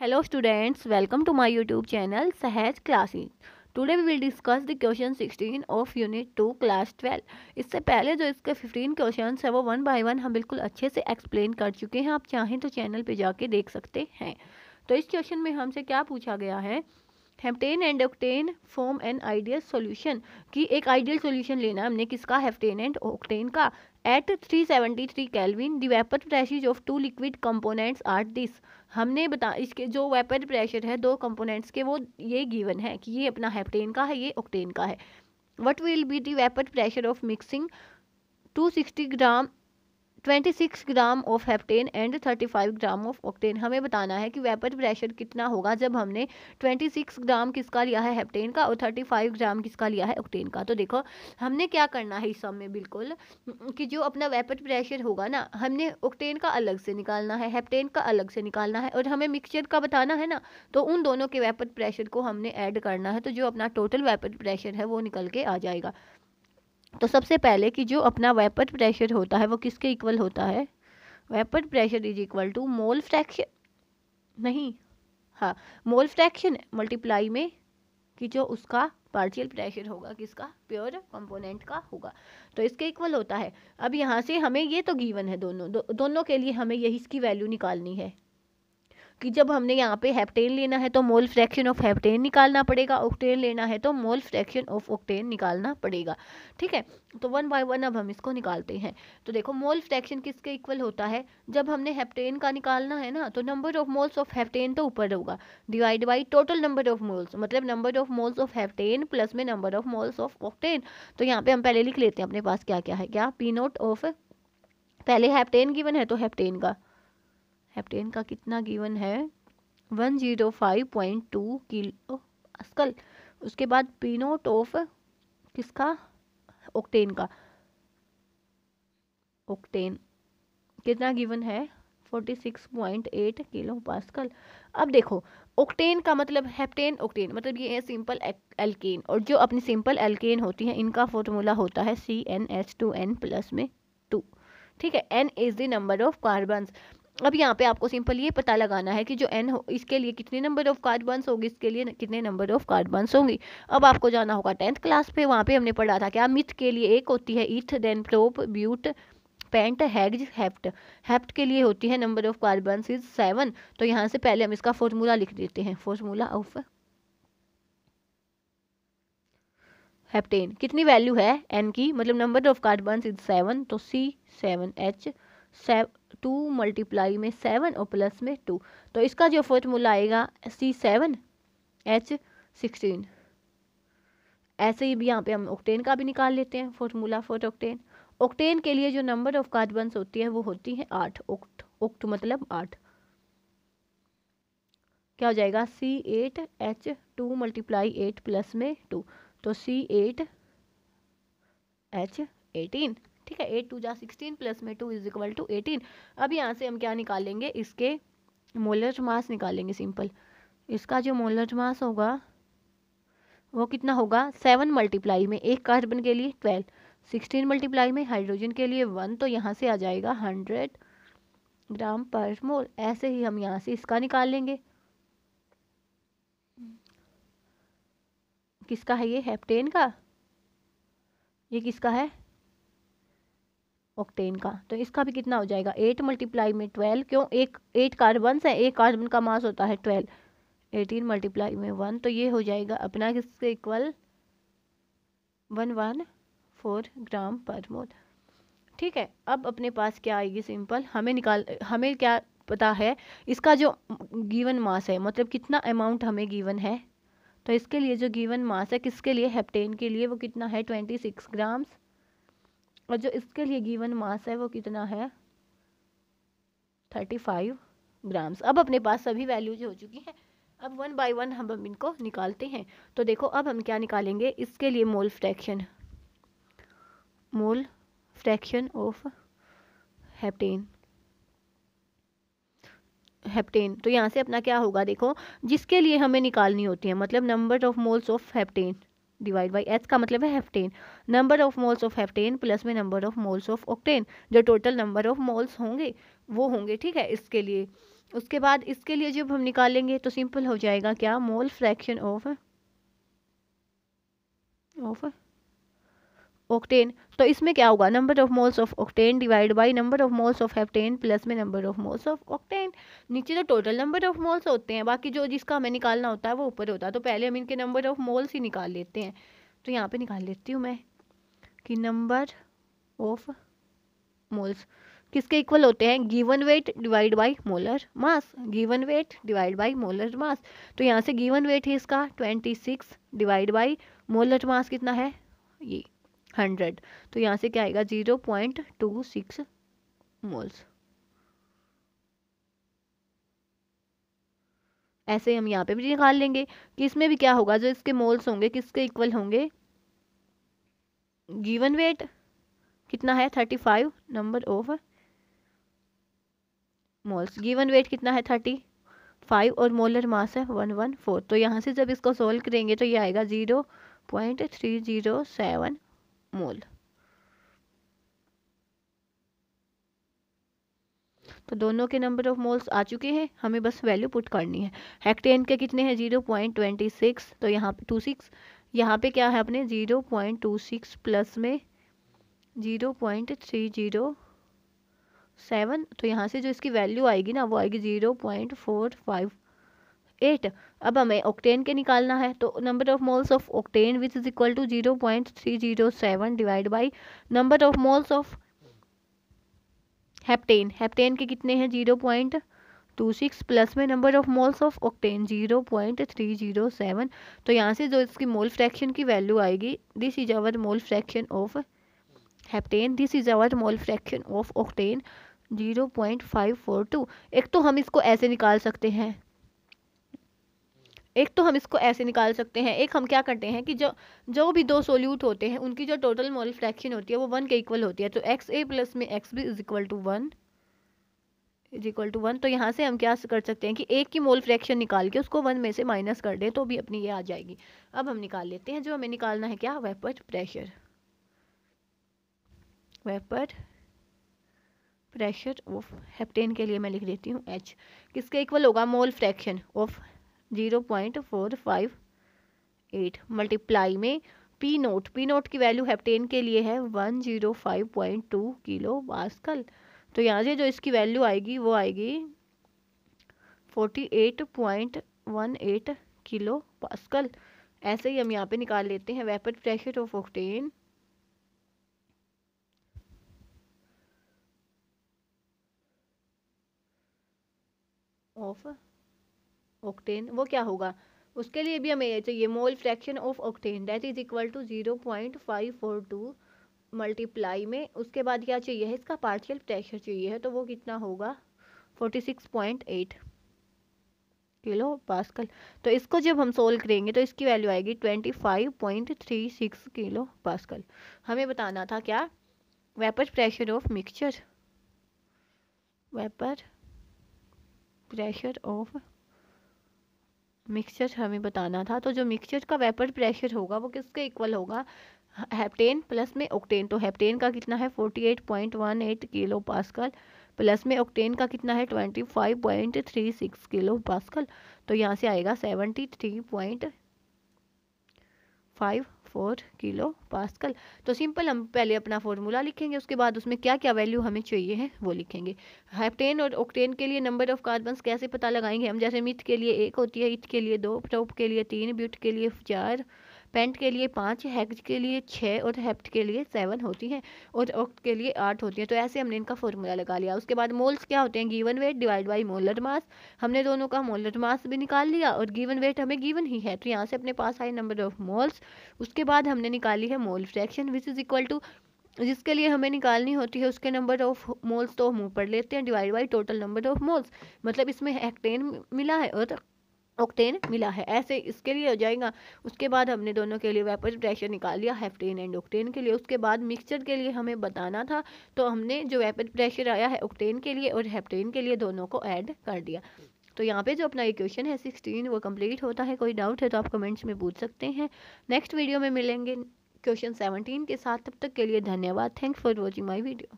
Hello students, welcome to my YouTube channel Sahaj Classes. Today we will discuss the question 16 of Unit 2 Class 12. इससे पहले जो इसके 15 questions है वो one by one हम बिल्कुल अच्छे से एक्सप्लेन कर चुके हैं. आप चाहें तो चैनल पे जाके देख सकते हैं. तो इस क्वेश्चन में हमसे क्या पूछा गया है, heptane and octane form an ideal solution, कि एक आइडियल सॉल्यूशन लेना हमने किसका, हेप्टेन एंड ऑक्टेन का. At 373 kelvin the vapour pressure of two liquid components are this. हमने बता इसके जो वेपर प्रेशर है दो कंपोनेंट्स के वो ये गिवन है कि ये अपना हेप्टेन का है, ये ऑक्टेन का है. What will be the vapour pressure of mixing 26 gram of heptane and 35 gram of octane. हमें बताना है कि वेपर प्रेशर कितना होगा जब हमने 26 ग्राम किसका लिया है, हेप्टेन का, और 35 ग्राम किसका लिया है, ऑक्टेन का. तो देखो हमने क्या करना है इस सब में बिल्कुल कि जो अपना वेपर प्रेशर होगा ना, हमने ऑक्टेन का अलग से निकालना है, हेप्टेन का अलग से निकालना है, और हमें मिक्सचर का बताना है ना, तो उन दोनों के वेपर प्रेशर को हमने ऐड करना है. तो जो अपना टोटल वेपर प्रेशर है वो निकल के आ जाएगा. तो सबसे पहले कि जो अपना वेपर प्रेशर होता है वो किसके इक्वल होता है, vapour pressure is equal to mole fraction, नहीं हाँ मोल फ्रैक्शन मल्टीप्लाई में कि जो उसका पार्शियल प्रेशर होगा किसका, प्योर कंपोनेंट का होगा, तो इसके इक्वल होता है. अब यहाँ से हमें ये तो गिवन है दोनों के लिए हमें यही इसकी वैल्यू निकालनी है कि जब हमने यहाँ पे हेप्टेन लेना है तो मोल फ्रैक्शन ऑफ हेप्टेन निकालना पड़ेगा, ऑक्टेन लेना है तो मोल फ्रैक्शन ऑफ ऑक्टेन निकालना पड़ेगा. ठीक है, तो वन बाय वन अब हम इसको निकालते हैं. तो देखो मोल फ्रैक्शन किसके इक्वल होता है, जब हमने हेप्टेन का निकालना है ना तो number of moles of heptane तो ऊपर होगा, divide by total number of moles, मतलब number of moles of heptane plus में number of moles of octane. तो यहाँ पे हम पहले लिख लेते हैं अपने पास क्या क्या है, क्या पी नोट ऑफ, पहले हेप्टेन गिवन है तो हेप्टेन का कितना गिवन है 105.2 किलो पास्कल. उसके बाद पी नोट ऑफ किसका, ऑक्टेन का, ऑक्टेन कितना गिवन है 46.8 किलो पास्कल. अब देखो ऑक्टेन का मतलब हेप्टेन ऑक्टेन मतलब ये है सिंपल एल्केन, और जो अपनी सिंपल एल्केन होती है इनका फॉर्मूला होता है CnH2n प्लस में 2. ठीक है, n is the number of carbons. अब यहाँ पे आपको सिंपल ये पता लगाना है कि जो n हो इसके लिए कितने नंबर ऑफ कार्बन्स होगी, इसके लिए कितने नंबर ऑफ कार्बन्स होंगी. अब आपको जाना होगा 10th क्लास पे, वहाँ पे हमने पढ़ा था क्या, मिथ के लिए एक होती है eth, then prop, but, pent, hex, hept. Hept के लिए होती है नंबर ऑफ कार्बन्स इज 7. तो यहाँ से पहले हम इसका फॉर्मूला लिख देते हैं, फॉर्मूला ऑफ हेप्टेन कितनी वैल्यू है n की, मतलब नंबर ऑफ कार्बन्स इज 7, तो C7H 2 मल्टीप्लाई में 7 और प्लस में 2. तो इसका जो फॉर्मूला आएगा C7H16. ऐसे ही भी यहाँ पे हम ऑक्टेन का भी निकाल लेते हैं फॉर्मूला फॉर ऑक्टेन. ऑक्टेन के लिए जो नंबर ऑफ कार्बन्स होती है वो होती है 8. ऑक्ट मतलब 8. क्या हो जाएगा C8H2 मल्टीप्लाई 8 प्लस में 2, तो C8H18. ठीक है, 8 2 जा 16 प्लस में 2 इज इक्वल टू 18. अब यहाँ से हम क्या निकालेंगे, इसके मोलर मास निकालेंगे सिंपल. इसका जो मोलर मास होगा वो कितना होगा, 7 मल्टीप्लाई में एक कार्बन के लिए 12, 16 मल्टीप्लाई में हाइड्रोजन के लिए 1, तो यहाँ से आ जाएगा 100 ग्राम पर मोल. ऐसे ही हम यहाँ से इसका निकाल लेंगे, किसका है ये, हेप्टेन का, ये किसका है, ऑक्टेन का. तो इसका भी कितना हो जाएगा 8 मल्टीप्लाई में 12, क्यों 8 कार्बन है, एक कार्बन का मास होता है 12, 18 मल्टीप्लाई में 1, तो ये हो जाएगा अपना किसके इक्वल 114 ग्राम पर मोल. ठीक है, अब अपने पास क्या आएगी, सिंपल हमें क्या पता है इसका जो गिवन मास है, मतलब कितना अमाउंट हमें गिवन है. तो इसके लिए जो गिवन मास है किसके लिए, हेप्टेन के लिए, वो कितना है 26 ग्राम्स, और जो इसके लिए गिवन मास है वो कितना है 35 ग्राम्स. अब अपने पास सभी वैल्यूज हो चुकी हैं. अब वन बाय वन हम इनको निकालते हैं. तो देखो अब हम क्या निकालेंगे, इसके लिए मोल फ्रैक्शन ऑफ हेप्टेन. तो यहाँ से अपना क्या होगा, देखो जिसके लिए हमें निकालनी होती है, मतलब number of moles of heptane divide by H का मतलब है heptane, number of moles of heptane plus में number of moles of octane, जो टोटल नंबर ऑफ मोल्स होंगे वो होंगे. ठीक है, इसके लिए उसके बाद इसके लिए जब हम निकालेंगे तो सिंपल हो जाएगा क्या, मोल फ्रैक्शन ऑफ ऑक्टेन। तो इसमें क्या होगा, number of moles of octane divide by number of moles of heptane plus में number of moles of octane. नीचे तो टोटल नंबर ऑफ मोल्स होते हैं, बाकी जो जिसका हमें निकालना होता है वो ऊपर होता है। तो पहले हम इनके नंबर ऑफ मोल्स ही निकाल लेते हैं। तो यहाँ पे निकाल लेती हूँ मैं कि नंबर ऑफ मोल्स किसके इक्वल होते हैं, given weight divide by molar mass, given weight divide by molar mass. तो यहाँ से गिवन वेट है इसका 26 डिवाइड बाय मोलर मास कितना है ये 100। तो यहाँ से क्या आएगा 0.26 मोल्स। ऐसे हम यहाँ पे भी निकाल लेंगे कि इसमें भी क्या होगा, जो इसके मोल्स होंगे किसके इक्वल होंगे, गिवन वेट कितना है 35 number of moles, given weight कितना है 35 और मोलर मास है 114। तो यहाँ से जब इसको सोल्व करेंगे तो ये आएगा 0.307 मोल। तो दोनों के नंबर ऑफ मोल्स आ चुके हैं, हमें बस वैल्यू पुट करनी है। हेक्टेन के कितने हैं 0.26, तो यहाँ पे 26, यहाँ पे क्या है अपने 0.26 प्लस में 0.307। तो यहाँ से जो इसकी वैल्यू आएगी ना वो आएगी 0.458। अब हमें ऑक्टेन के निकालना है, तो number of moles of octane which is equal to 0.307 divide by number of moles of heptane. Heptane के कितने हैं 0.26 प्लस में number of moles of octane 0.307। तो यहाँ से जो इसकी मोल फ्रैक्शन की वैल्यू आएगी, this is our mole fraction of heptane, this is our mole fraction of octane 0.542। एक तो हम इसको ऐसे निकाल सकते हैं, एक हम क्या करते हैं कि जो भी दो सोल्यूट होते हैं उनकी जो टोटल मोल फ्रैक्शन होती है वो 1 के इक्वल होती है। तो एक्स ए प्लस में X B is equal to 1। तो यहाँ से हम क्या कर सकते हैं कि एक की मोल फ्रैक्शन निकाल के उसको 1 में से माइनस कर दें तो भी अपनी ये आ जाएगी। अब हम निकाल लेते हैं, जो हमें निकालना है क्या, वेपर प्रेशर ऑफ हेप्टेन के लिए मैं लिख देती हूँ एच, किसके इक्वल होगा, मोल फ्रैक्शन ऑफ 0.458 मल्टीप्लाई में पी नोट की वैल्यू हेप्टेन के लिए है 105.2 किलो पास्कल। तो यहाँ से जो इसकी वैल्यू आएगी वो आएगी 48.18 किलो पास्कल। ऐसे ही हम यहाँ पे निकाल लेते हैं वेपर प्रेशर ऑफ ऑक्टेन वो क्या होगा, उसके लिए भी हमें चाहिए mole fraction of octane that is equal to 0.542 multiply में उसके बाद क्या चाहिए है, इसका पार्शियल प्रेशर चाहिए है, तो वो कितना होगा 46.8 किलो पास्कल। तो इसको जब हम सोल्व करेंगे तो इसकी वैल्यू आएगी 25.36 किलो पास्कल। हमें बताना था क्या, vapour pressure of mixture, vapour pressure of mixture हमें बताना था। तो जो मिक्सचर का वेपर प्रेशर होगा वो किसके इक्वल होगा, हेप्टेन प्लस में ऑक्टेन। तो हेप्टेन का कितना है 48.18 किलो पास्कल प्लस में ऑक्टेन का कितना है 25.36 किलो पास्कल। तो यहाँ से आएगा 73.54 किलो पास्कल। तो सिंपल हम पहले अपना फॉर्मूला लिखेंगे, उसके बाद उसमें क्या क्या वैल्यू हमें चाहिए है वो लिखेंगे। हेप्टेन और ऑक्टेन के लिए नंबर ऑफ कार्बन्स कैसे पता लगाएंगे हम, जैसे मिथ के लिए 1 होती है, इथ के लिए 2, प्रोप के लिए 3, ब्यूट के लिए 4, पेंट के लिए 5, हेक्स के लिए 6 और हेप्ट के लिए 7 होती हैं और ऑक्ट के लिए 8 होती हैं। तो ऐसे हमने इनका फॉर्मूला लगा लिया। उसके बाद मोल्स क्या होते हैं, given weight divide by molar mass. हमने दोनों का मोलर मास भी निकाल लिया और गिवन वेट हमें गिवन ही है, तो यहाँ से अपने पास आए नंबर ऑफ मोल्स। उसके बाद हमने निकाली है mole fraction which is equal to, जिसके लिए हमें निकालनी होती है उसके नंबर ऑफ मोल्स तो हम ऊपर लेते हैं divide by total number of moles. मतलब इसमें हेक्टेन मिला है और ऑक्टेन मिला है, ऐसे इसके लिए हो जाएगा। उसके बाद हमने दोनों के लिए वेपर प्रेशर निकाल लिया हेप्टेन एंड ऑक्टेन के लिए। उसके बाद मिक्सचर के लिए हमें बताना था, तो हमने जो वेपर प्रेशर आया है ऑक्टेन के लिए और हेप्टेन के लिए दोनों को ऐड कर दिया। तो यहाँ पे जो अपना इक्वेशन है 16 वो कंप्लीट होता है। कोई डाउट है तो आप कमेंट्स में पूछ सकते हैं। नेक्स्ट वीडियो में मिलेंगे क्वेश्चन 17 के साथ, तब तक के लिए धन्यवाद। Thanks for watching my video.